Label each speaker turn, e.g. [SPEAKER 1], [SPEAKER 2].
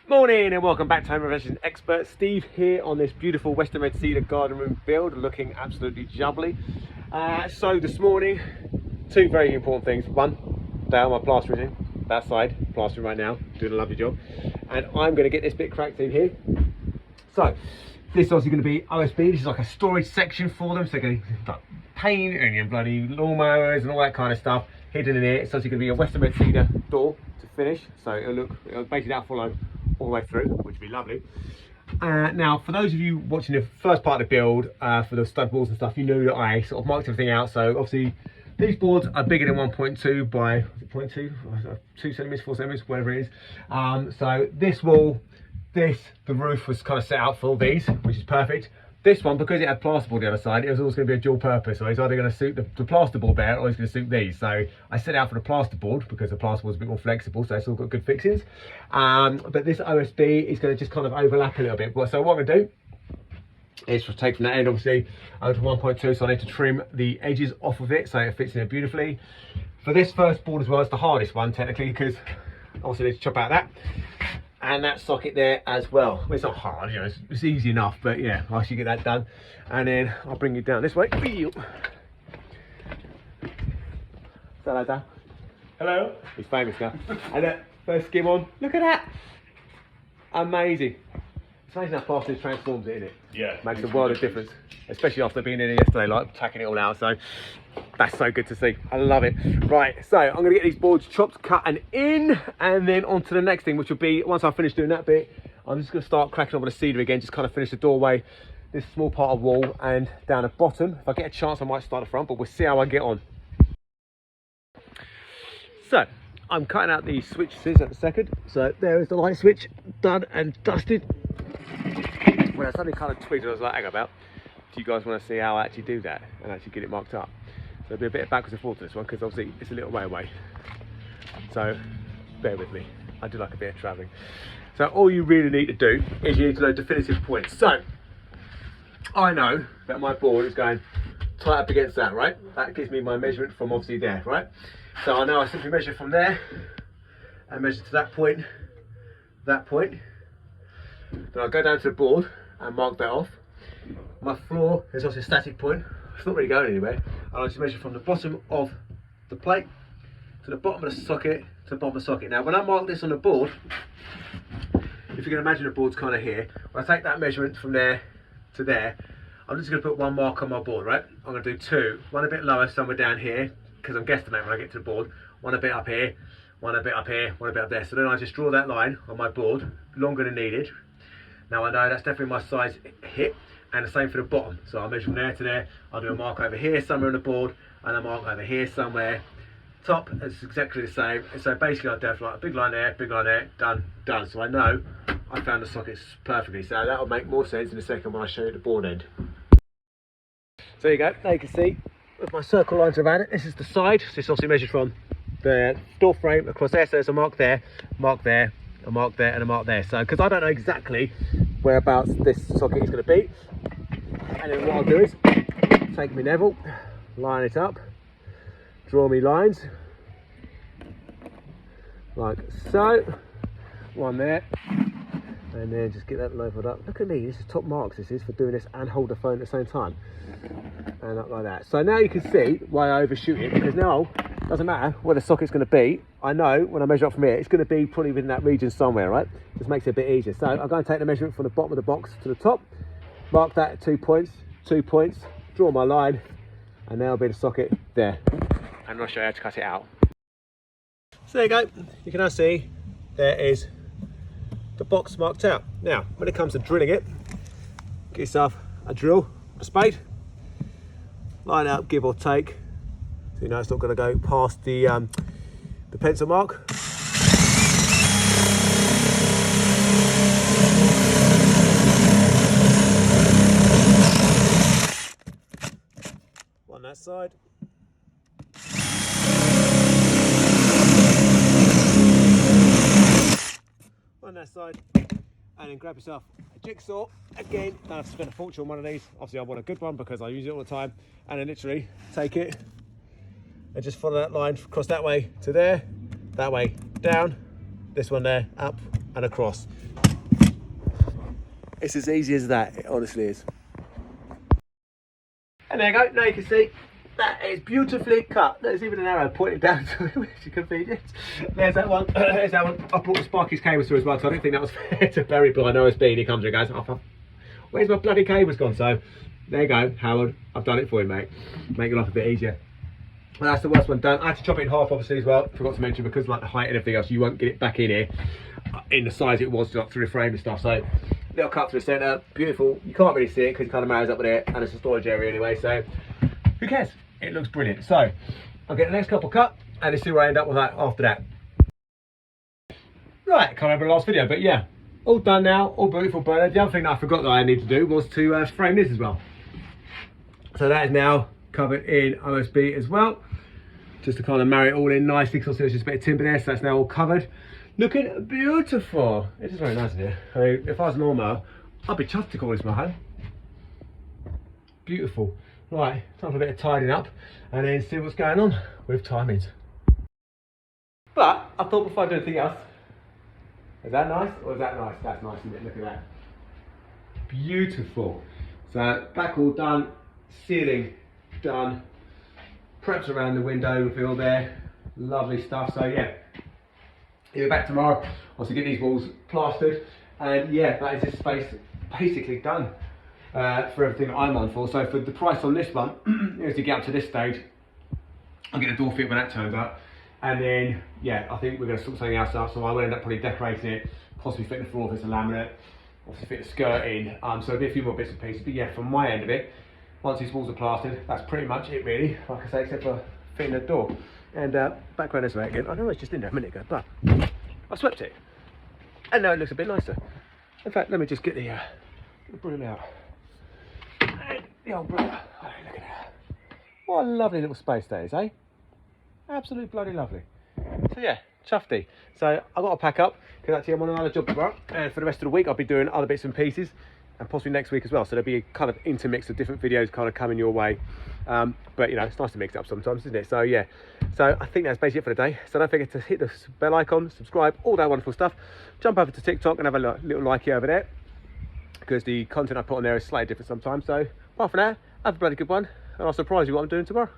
[SPEAKER 1] Morning and welcome back to Home Renovation Expert. Steve here on this beautiful Western Red Cedar garden room build, looking absolutely jubbly. So this morning, two very important things. One, down my plastering, that side, plastering right now, doing a lovely job. And I'm going to get this bit cracked in here. So this is obviously going to be OSB'd. This is like a storage section for them. So they're going to like paint and your bloody lawnmowers and all that kind of stuff hidden in here. It's obviously going to be a Western Red Cedar door to finish. So it'll basically that'll follow all the way through, which would be lovely. Now, for those of you watching the first part of the build for the stud boards and stuff, you know that I sort of marked everything out. So obviously these boards are bigger than 1.2 by 0.2, 2 centimeters, 4 centimeters, whatever it is. So this wall, the roof was kind of set out for all these, which is perfect. This one, because it had plasterboard the other side, it was always going to be a dual purpose. So it's either going to suit the plasterboard better or it's going to suit these. So I set out for the plasterboard because the plasterboard is a bit more flexible, so it's all got good fixings. But this OSB is going to just kind of overlap a little bit. So what I'm going to do is just take from that end, obviously, over to 1.2. So I need to trim the edges off of it so it fits in there beautifully. For this first board as well, it's the hardest one technically because obviously I need to chop out that. And that socket there as well. It's not hard, you know, it's easy enough, but yeah, I should get that done. And then I'll bring you down this way. Say hello, Dan. Hello. He's famous now. And that first skim on, look at that. Amazing. It's amazing how fast this transforms it, isn't it?
[SPEAKER 2] Yeah.
[SPEAKER 1] Makes a world of difference, especially after being in here yesterday, like tacking it all out. So that's so good to see. I love it. Right, so I'm going to get these boards chopped, cut and in, and then on to the next thing, which will be, once I finish doing that bit, I'm just going to start cracking on with the cedar again, just kind of finish the doorway, this small part of wall, and down the bottom. If I get a chance, I might start the front, but we'll see how I get on. So I'm cutting out these switches at the second. So there is the light switch, done and dusted. When I suddenly kind of tweaked, I was like, hang about, do you guys want to see how I actually do that and actually get it marked up? So there'll be a bit of backwards and forth to this one because obviously it's a little way away. So bear with me, I do like a bit of travelling. So all you really need to do is you need to know definitive points. So I know that my board is going tight up against that, right? That gives me my measurement from obviously there, right? So I know I simply measure from there and measure to that point. Then I'll go down to the board and mark that off. My floor is also a static point. It's not really going anywhere. And I'll just measure from the bottom of the plate to the bottom of the socket to the bottom of the socket. Now, when I mark this on the board, if you can imagine the board's kind of here, when I take that measurement from there to there, I'm just going to put one mark on my board, right? I'm going to do two. One a bit lower, somewhere down here, because I'm guesstimating when I get to the board. One a bit up here, one a bit up here, one a bit up there. So then I just draw that line on my board, longer than needed. Now I know that's definitely my size hip, and the same for the bottom. So I'll measure from there to there. I'll do a mark over here somewhere on the board, and a mark over here somewhere. Top, it's exactly the same. So basically I'll have like a big line there, done. So I know I found the sockets perfectly. So that'll make more sense in a second when I show you the board end. So there you go, now you can see with my circle lines around it, this is the side. So it's obviously measured from the door frame across there. So there's a mark there, a mark there, a mark there and a mark there. So because I don't know exactly whereabouts this socket is going to be, and then what I'll do is take my level, line it up, draw me lines like so, one there, and then just get that leveled up. Look at me, this is top marks this is for doing this and hold the phone at the same time, and up like that. So now you can see why I overshoot it, because now it doesn't matter where the socket's going to be. I know when I measure up from here, it's going to be probably within that region somewhere, right? Just makes it a bit easier. So I'm going to take the measurement from the bottom of the box to the top, mark that at 2 points, draw my line, and there'll be the socket there. And I'll show you how to cut it out. So there you go. You can now see there is the box marked out. Now, when it comes to drilling it, get yourself a drill, a spade, line up, give or take. So you know it's not going to go past the pencil mark. On that side. On that side. And then grab yourself a jigsaw. Again, don't have to spend a fortune on one of these. Obviously I want a good one because I use it all the time. And then literally take it and just follow that line across that way to there, that way down, this one there, up, and across. It's as easy as that, it honestly is. And there you go, now you can see that is beautifully cut. There's even an arrow pointing down to it, which is convenient. There's that one, there's that one. I brought the Sparky's cables through as well, so I don't think that was fair to Barry, but I know OSB'd, he comes here and goes, oh, where's my bloody cables gone? So there you go, Howard, I've done it for you, mate. Make your life a bit easier. Well, that's the worst one done. I had to chop it in half, obviously, as well. Forgot to mention, because like the height and everything else, you won't get it back in here in the size it was like through the frame and stuff. So little cut through the centre, beautiful. You can't really see it because it kind of marries up with it, and it's a storage area anyway. So who cares? It looks brilliant. So I'll get the next couple cut and let's see where I end up with that after that. Right, can't remember the last video, but yeah, all done now, all beautiful burner. The other thing that I forgot that I need to do was to frame this as well. So that is now covered in OSB as well, just to kind of marry it all in nicely, because there's just a bit of timber there, so that's now all covered. Looking beautiful. It is very nice in here. I mean, if I was normal, I'd be chuffed to call this my home. Beautiful. Right, time for a bit of tidying up and then see what's going on with timings. But I thought before I do anything else, is that nice or is that nice? That's nice, isn't it? Look at that. Beautiful. So back all done, ceiling done, preps around the window reveal there, lovely stuff. So yeah, you'll be back tomorrow. Also get these walls plastered, and yeah, that is this space basically done. For everything that I'm on for. So for the price on this one, is to get up to this stage, I'll get a door fit when that turns up, and then yeah, I think we're going to sort something else up. So I will end up probably decorating it, possibly fit the floor if it's a laminate, obviously fit the skirt in. So there'll be a few more bits and pieces. But yeah, from my end of it, once these walls are plastered, that's pretty much it really. Like I say, except for fitting the door. And background this way again. I know it's just in there a minute ago, but I swept it, and now it looks a bit nicer. In fact, let me just get the broom out. The old brother. Oh, look at that. What a lovely little space that is, eh? Absolutely bloody lovely. So yeah, chuffedy. So I've got to pack up because actually I'm on another job tomorrow, and for the rest of the week I'll be doing other bits and pieces, and possibly next week as well. So there'll be a kind of intermix of different videos kind of coming your way. But you know, it's nice to mix it up sometimes, isn't it? So yeah, so I think that's basically it for the day. So don't forget to hit the bell icon, subscribe, all that wonderful stuff. Jump over to TikTok and have a little likey over there, because the content I put on there is slightly different sometimes. So apart from that, have a bloody good one, and I'll surprise you what I'm doing tomorrow.